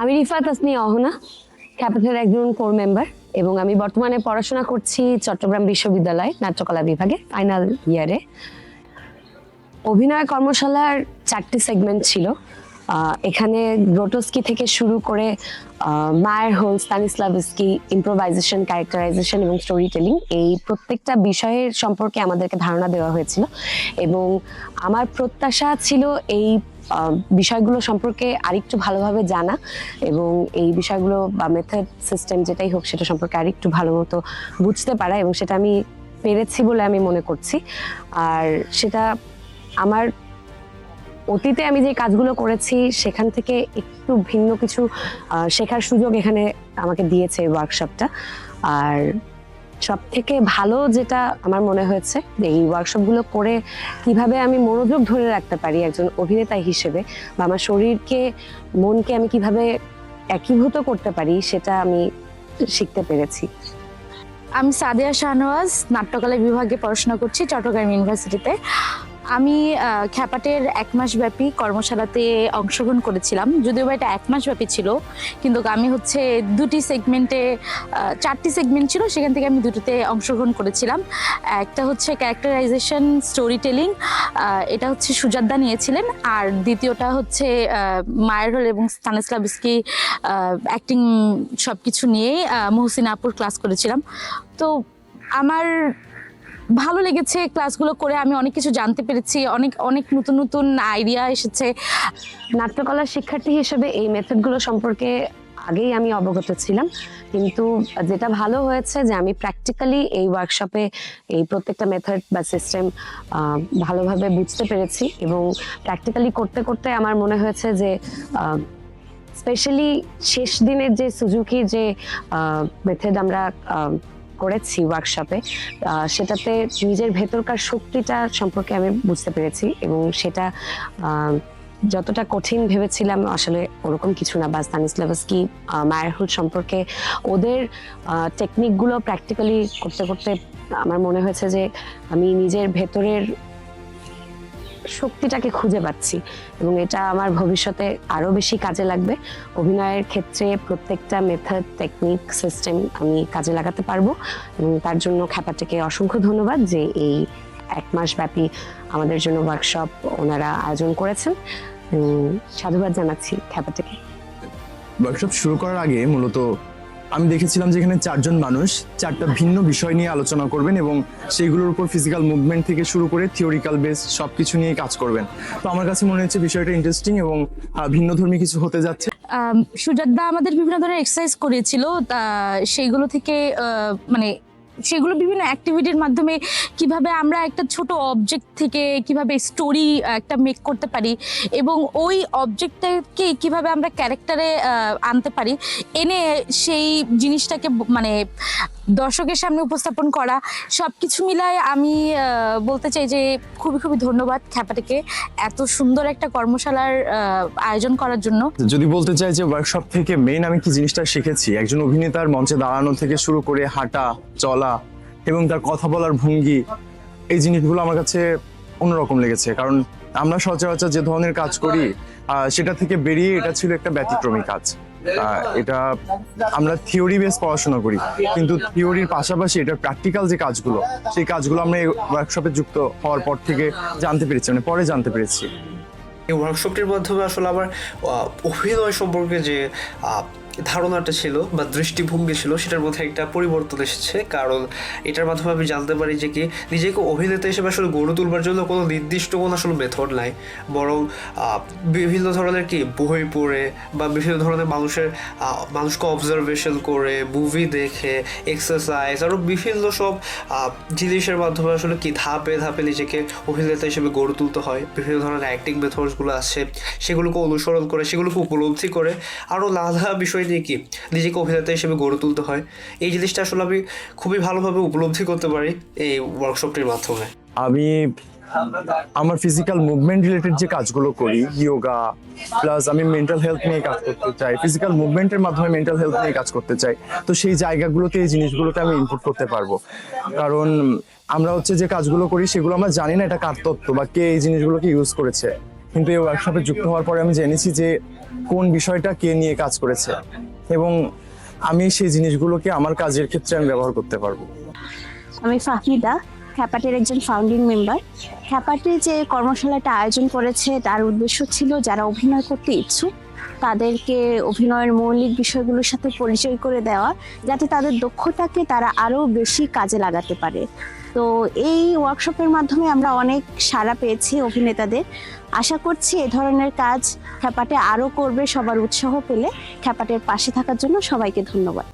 আমি রিফাত আসনি অহনা, ক্যাপিটাল একজন কোর মেম্বার এবং আমি বর্তমানে পড়াশোনা করছি চট্টগ্রাম বিশ্ববিদ্যালয় নাট্যকলা বিভাগে ফাইনাল ইয়ারে। অভিনয় কর্মশালার 4টি সেগমেন্ট ছিল। এখানে গ্রোটোস্কি থেকে শুরু করে মায়ার হোল, স্তানিস্লাভস্কি, ইম্প্রোভাইজেশন, ক্যারেক্টারাইজেশন এবং স্টোরি টেলিং, এই প্রত্যেকটা বিষয়ের সম্পর্কে আমাদেরকে ধারণা দেওয়া হয়েছিল এবং আমার প্রত্যাশা ছিল এই বিষয়গুলো সম্পর্কে আরেকটু ভালোভাবে জানা এবং এই বিষয়গুলো বা মেথড সিস্টেম যেটাই হোক সেটা সম্পর্কে আরেকটু ভালো মতো বুঝতে পারা, এবং সেটা আমি পেরেছি বলে আমি মনে করছি। আর সেটা আমার অতীতে আমি যে কাজগুলো করেছি সেখান থেকে একটু ভিন্ন কিছু শেখার সুযোগ এখানে আমাকে দিয়েছে এই ওয়ার্কশপটা। আর সব থেকে ভালো যেটা আমার মনে হয়েছে যে এই ওয়ার্কশপগুলো করে কিভাবে আমি মনোযোগ ধরে রাখতে পারি একজন অভিনেতা হিসেবে, বা আমার শরীরকে মনকে আমি কিভাবে একীভূত করতে পারি সেটা আমি শিখতে পেরেছি। আমি সাদিয়া শাহনওয়াজ, নাট্যকলা বিভাগে পড়াশোনা করছি চট্টগ্রাম ইউনিভার্সিটিতে। আমি খ্যাপাটের 1 মাস ব্যাপী কর্মশালাতে অংশগ্রহণ করেছিলাম, যদিও বা এটা 1 মাস ব্যাপী ছিল, কিন্তু আমি হচ্ছে 2টি সেগমেন্টে 4টি সেগমেন্ট ছিল, সেখান থেকে আমি 2টিতে অংশগ্রহণ করেছিলাম। একটা হচ্ছে ক্যারেক্টারাইজেশন, স্টোরি টেলিং, এটা হচ্ছে সুজাতদা নিয়েছিলেন, আর দ্বিতীয়টা হচ্ছে মায়ার হোল এবং স্তানিস্লাভস্কি অ্যাক্টিং, সব কিছু নিয়েই মহসিনা আপুর ক্লাস করেছিলাম। তো আমার ভালো লেগেছে ক্লাসগুলো করে, আমি অনেক কিছু জানতে পেরেছি, অনেক অনেক নতুন নতুন আইডিয়া এসেছে। নাট্যকলার শিক্ষার্থী হিসেবে এই মেথডগুলো সম্পর্কে আগেই আমি অবগত ছিলাম, কিন্তু যেটা ভালো হয়েছে যে আমি প্র্যাকটিক্যালি এই ওয়ার্কশপে এই প্রত্যেকটা মেথড বা সিস্টেম ভালোভাবে বুঝতে পেরেছি এবং প্র্যাকটিক্যালি করতে করতে আমার মনে হয়েছে যে স্পেশালি শেষ দিনের যে সুজুকির যে মেথড আমরা করেছি ওয়ার্কশপে, সেটাতে নিজের ভেতরকার শক্তিটা সম্পর্কে আমি বুঝতে পেরেছি এবং সেটা যতটা কঠিন ভেবেছিলাম আসলে ওরকম কিছু না। বা স্তানিস্লাভস্কি, মায়ার হোল সম্পর্কে ওদের টেকনিকগুলো প্র্যাকটিক্যালি করতে করতে আমার মনে হয়েছে যে আমি নিজের ভেতরের শক্তিটাকে খুঁজে পাচ্ছি এবং এটা আমার ভবিষ্যতে আরো বেশি কাজে লাগবে। অভিনয়ের ক্ষেত্রে প্রত্যেকটা মেথড, টেকনিক, সিস্টেম আমি কাজে লাগাতে পারবো এবং তার জন্য খ্যাপাটিকে অসংখ্য ধন্যবাদ যে এই 1 মাস ব্যাপী আমাদের জন্য ওয়ার্কশপ ওনারা আয়োজন করেছেন। সাধুবাদ জানাচ্ছি খ্যাপাটিকে। ওয়ার্কশপ শুরু করার আগে মূলত আমি দেখেছিলাম যে এখানে 4 জন মানুষ 4টা ভিন্ন বিষয় নিয়ে আলোচনা করবেন এবং সেইগুলোর উপর ফিজিক্যাল মুভমেন্ট থেকে শুরু করে থিওরিক্যাল বেস সবকিছু নিয়ে কাজ করবেন। তো আমার কাছে মনে হচ্ছে বিষয়টা ইন্টারেস্টিং এবং ভিন্নধর্মী কিছু হতে যাচ্ছে। সুজাতদা আমাদের বিভিন্ন ধরনের এক্সারসাইজ করিয়েছিল, সেইগুলো থেকে মানে সেগুলো বিভিন্ন অ্যাক্টিভিটির মাধ্যমে কিভাবে আমরা একটা ছোট অবজেক্ট থেকে কিভাবে স্টোরি একটা মেক করতে পারি এবং ওই অবজেক্টটাকে কিভাবে আমরা ক্যারেক্টারে আনতে পারি, এনে সেই জিনিসটাকে মানে দর্শকের সামনে উপস্থাপন করা, সব কিছু মিলায় আমি বলতে চাই যে খুবই খুবই ধন্যবাদ খ্যাপাটিকে এত সুন্দর একটা কর্মশালার আয়োজন করার জন্য। যদি বলতে চাই যে ওয়ার্কশপ থেকে মেইন আমি কি জিনিসটা শিখেছি, একজন অভিনেতার মঞ্চে দাঁড়ানো থেকে শুরু করে হাঁটা, চলা এবং তার কথা বলার ভঙ্গি, এই জিনিসগুলো আমার কাছে অন্যরকম লেগেছে। কারণ আমরা সচরাচর যে ধরনের কাজ করি সেটা থেকে বেরিয়ে এটা ছিল একটা ব্যতিক্রমী কাজ। এটা আমরা থিওরি বেস পড়াশোনা করি, কিন্তু থিওরির পাশাপাশি এটা প্র্যাকটিক্যাল যে কাজগুলো, সেই কাজগুলো আমরা এই ওয়ার্কশপে যুক্ত হওয়ার পর থেকে জানতে পেরেছি, মানে পরে জানতে পেরেছি। এই ওয়ার্কশপটির মাধ্যমে আসলে আমার অভিনয় সম্পর্কে যে ধারণাটা ছিল বা দৃষ্টিভঙ্গি ছিল সেটার মধ্যে একটা পরিবর্তন এসেছে। কারণ এটার মাধ্যমে আমি জানতে পারি যে কি নিজেকে অভিনেতা হিসেবে আসলে গড়ে তুলবার জন্য কোনো নির্দিষ্ট কোনো আসলে মেথড নাই, বরং বিভিন্ন ধরনের কি বই পড়ে বা বিভিন্ন ধরনের মানুষকে অবজারভেশন করে, মুভি দেখে, এক্সারসাইজ, আরও বিভিন্ন সব জিনিসের মাধ্যমে আসলে কি ধাপে ধাপে নিজেকে অভিনেতা হিসেবে গড়ে তুলতে হয়। বিভিন্ন ধরনের অ্যাক্টিং মেথডসগুলো আছে, সেগুলোকে অনুসরণ করে, সেগুলোকে উপলব্ধি করে আরও নানা বিষয় নিয়ে কি নিজেকে অভিনেতা হিসেবে গড়ে তুলতে হয়। এই জিনিসটা আসলে আমি খুবই ভালোভাবে উপলব্ধি করতে পারি এই ওয়ার্কশপটির মাধ্যমে। আমি আমার ফিজিক্যাল মুভমেন্ট রিলেটেড যে কাজগুলো করি, ইয়োগা প্লাস আমি মেন্টাল হেলথ নিয়ে কাজ করতে চাই, ফিজিক্যাল মুভমেন্টের মাধ্যমে মেন্টাল হেলথ নিয়ে কাজ করতে চাই। তো সেই জায়গাগুলোতে এই জিনিসগুলোকে আমি ইনপুট করতে পারবো। কারণ আমরা হচ্ছে যে কাজগুলো করি সেগুলো আমরা জানি না এটা কার তত্ত্ব বা কে এই জিনিসগুলোকে ইউজ করেছে, কিন্তু এই ওয়ার্কশপে যুক্ত হওয়ার পরে আমি জেনেছি যে কোন বিষয়টা কে নিয়ে কাজ করেছে, এবং আমি সেই জিনিসগুলোকে আমার কাজের ক্ষেত্রে আমি ব্যবহার করতে পারবো। আমি ফাহমিদা, খ্যাপাটের একজন ফাউন্ডিং মেম্বার। খ্যাপাটে যে কর্মশালাটা আয়োজন করেছে তার উদ্দেশ্য ছিল যারা অভিনয় করতে ইচ্ছুক তাদেরকে অভিনয়ের মৌলিক বিষয়গুলোর সাথে পরিচয় করে দেওয়া, যাতে তাদের দক্ষতাকে তারা আরও বেশি কাজে লাগাতে পারে। তো এই ওয়ার্কশপের মাধ্যমে আমরা অনেক সাড়া পেয়েছি অভিনেতাদের। আশা করছি এ ধরনের কাজ খ্যাপাটে আরও করবে, সবার উৎসাহ পেলে। খ্যাপাটের পাশে থাকার জন্য সবাইকে ধন্যবাদ।